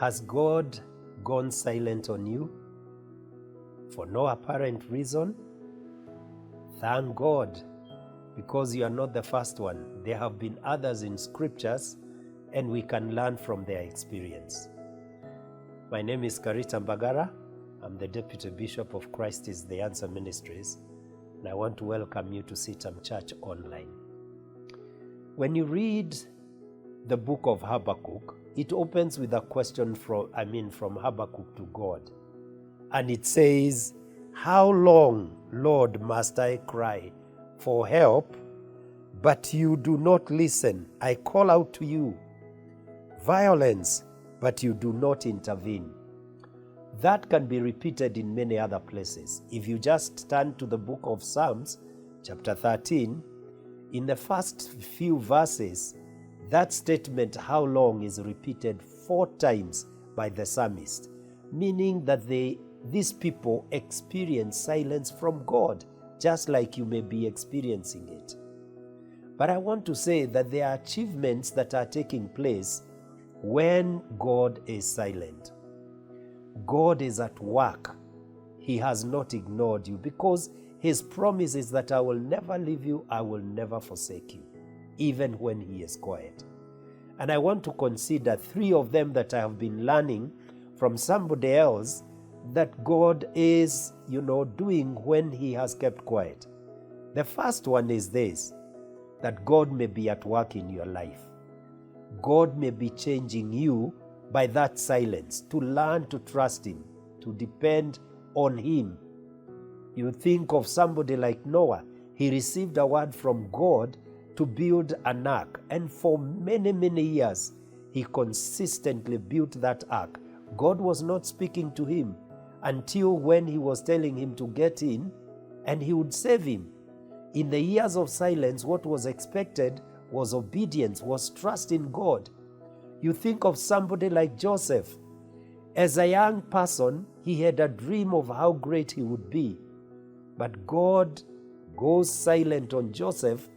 Has God gone silent on you for no apparent reason? Thank God, because you are not the first one. There have been others in scriptures, and we can learn from their experience. My name is Karita Mbagara. I'm the Deputy Bishop of Christ is the Answer Ministries, and I want to welcome you to CITAM ChurchOnline. When you read the book of Habakkuk, it opens with a question from Habakkuk to God. And it says, "How long, Lord, must I cry for help, but you do not listen? I call out to you, violence, but you do not intervene." That can be repeated in many other places. If you just turn to the book of Psalms, chapter 13, in the first few verses, that statement, "how long," is repeated 4 times by the psalmist, meaning that these people experience silence from God, just like you may be experiencing it. But I want to say that there are achievements that are taking place when God is silent. God is at work. He has not ignored you, because His promise is that I will never leave you, I will never forsake you, even when He is quiet. And I want to consider 3 of them that I have been learning from somebody else that God is, doing when He has kept quiet. The first one is this, that God may be at work in your life. God may be changing you by that silence, to learn to trust Him, to depend on Him. You think of somebody like Noah. He received a word from God to build an ark, and for many, many years, he consistently built that ark. God was not speaking to him until when He was telling him to get in, and He would save him. In the years of silence, what was expected was obedience, was trust in God. You think of somebody like Joseph. As a young person, he had a dream of how great he would be. But God goes silent on Joseph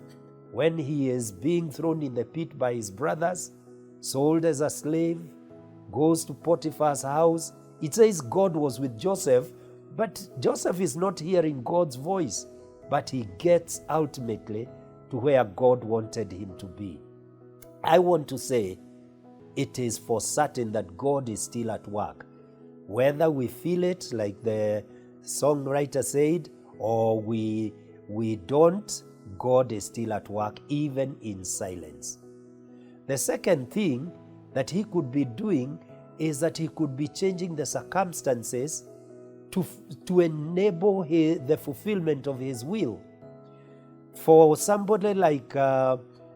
when he is being thrown in the pit by his brothers, sold as a slave, goes to Potiphar's house. It says God was with Joseph, but Joseph is not hearing God's voice, but he gets ultimately to where God wanted him to be. I want to say, it is for certain that God is still at work. Whether we feel it, like the songwriter said, or we don't, God is still at work, even in silence. The second thing that He could be doing is that He could be changing the circumstances to enable the fulfillment of His will. For somebody like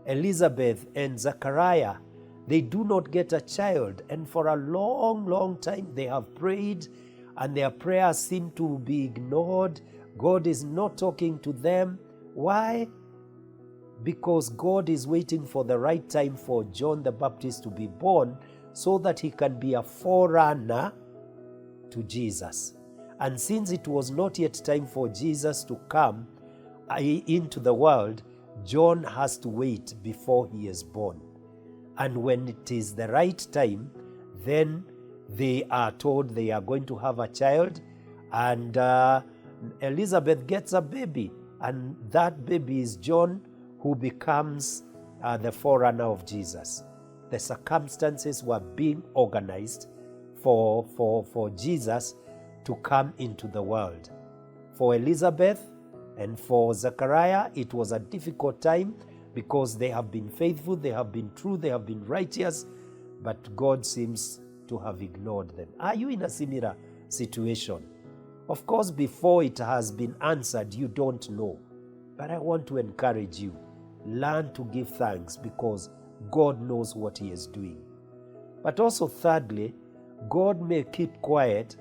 Elizabeth and Zachariah, they do not get a child, and for a long, long time they have prayed, and their prayers seem to be ignored. God is not talking to them. Why? Because God is waiting for the right time for John the Baptist to be born, so that he can be a forerunner to Jesus. And since it was not yet time for Jesus to come into the world, John has to wait before he is born. And when it is the right time, then they are told they are going to have a child, and Elizabeth gets a baby, and that baby is John, who becomes the forerunner of Jesus. The circumstances were being organized for Jesus to come into the world. For Elizabeth and for Zechariah, it was a difficult time, because they have been faithful, they have been true, they have been righteous, but God seems to have ignored them. Are you in a similar situation? Of course, before it has been answered, you don't know. But I want to encourage you, learn to give thanks, because God knows what He is doing. But also thirdly, God may keep quiet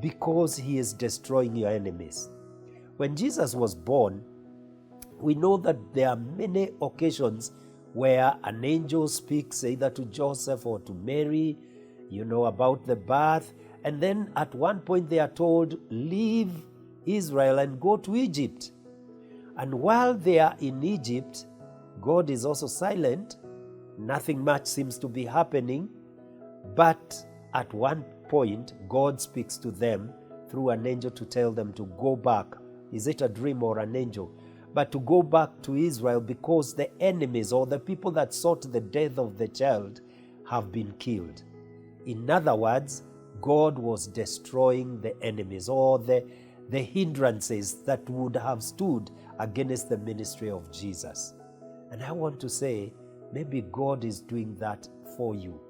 because He is destroying your enemies. When Jesus was born, we know that there are many occasions where an angel speaks either to Joseph or to Mary, about the birth. And then at one point they are told, leave Israel and go to Egypt. And while they are in Egypt, God is also silent. Nothing much seems to be happening. But at one point, God speaks to them through an angel to tell them to go back. Is it a dream or an angel? But to go back to Israel because the enemies or the people that sought the death of the child have been killed. In other words, God was destroying the enemies or the hindrances that would have stood against the ministry of Jesus. And I want to say, maybe God is doing that for you.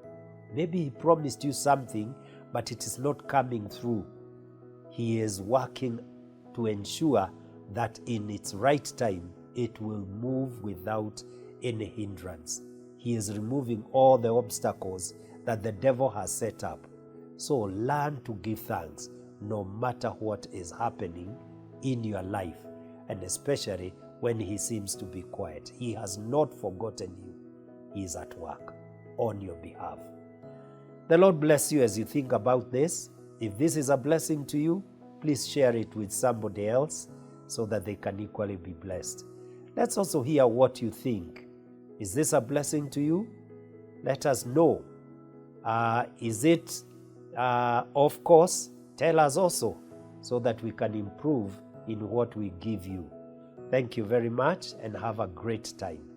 Maybe He promised you something, but it is not coming through. He is working to ensure that in its right time, it will move without any hindrance. He is removing all the obstacles that the devil has set up. So learn to give thanks no matter what is happening in your life, and especially when He seems to be quiet. He has not forgotten you. He is at work on your behalf. The Lord bless you as you think about this. If this is a blessing to you, please share it with somebody else so that they can equally be blessed. Let's also hear what you think. Is this a blessing to you? Let us know. Is it, of course, tell us also so that we can improve in what we give you. Thank you very much and have a great time.